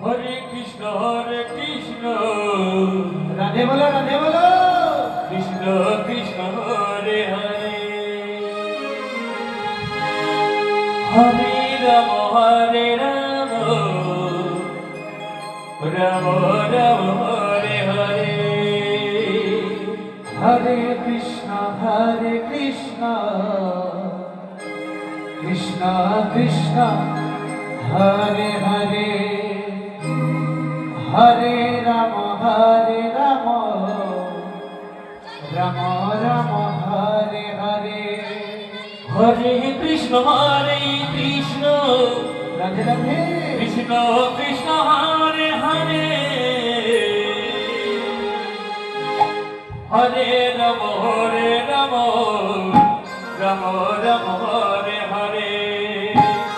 হরে কৃষ্ণ রাধে বলো কৃষ্ণ কৃষ্ণ হরে হরে হরে রাম রাম রাম হরে হরে হরে কৃষ্ণ কৃষ্ণ কৃষ্ণ হরে হরে হরে রাম রাম রাম হরে হরে হরে কৃষ্ণ রাধে রাধে কৃষ্ণ কৃষ্ণ হরে হরে হরে রাম রাম রাম হরে হরে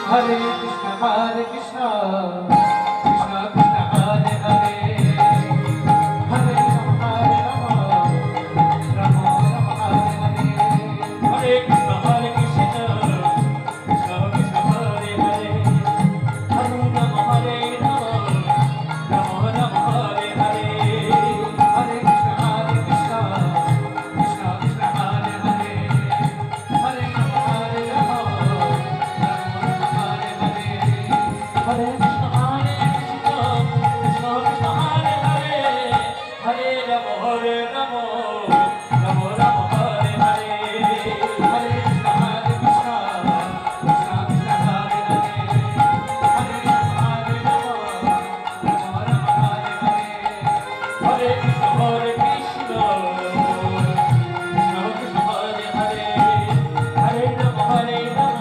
হরে কৃষ্ণ কৃষ্ণ কৃষ্ণ হরে হরে হরে রাম রাম রাম হরে হরে হরে কৃষ্ণ কৃষ্ণ কৃষ্ণ হরে হরে হরে রাম রাম রাম হরে হরে হরে কৃষ্ণ কৃষ্ণ কৃষ্ণ হরে হরে হরে রাম রাম হরে হরে হরে কৃষ্ণ কৃষ্ণ কৃষ্ণ হরে হরে হরে রাম রাম রাম হরে হরে হরে কৃষ্ণ কৃষ্ণ কৃষ্ণ হরে হরে হরে রাম রাম রাম হরে হরে হরে কৃষ্ণ কৃষ্ণ কৃষ্ণ হরে হরে হরে রাম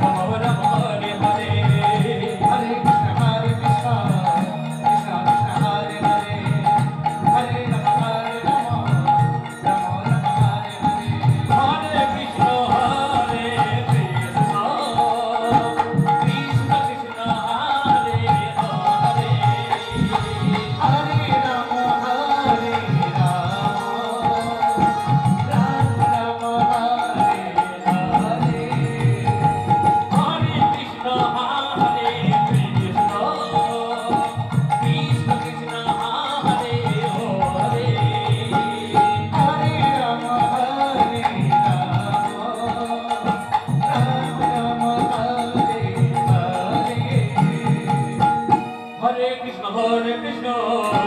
রাম রাম হরে হরে হরে কৃষ্ণ কৃষ্ণ কৃষ্ণ হরে হরে হরে রাম রাম রাম হরে হরে হরে কৃষ্ণ কৃষ্ণ কৃষ্ণ কৃষ্ণ হরে হরে হরে রাম রাম রাম হরে হরে হরে কৃষ্ণ কৃষ্ণ কৃষ্ণ কৃষ্ণ হরে হরে হরে রাম রাম রাম হরে হরে হরে কৃষ্ণ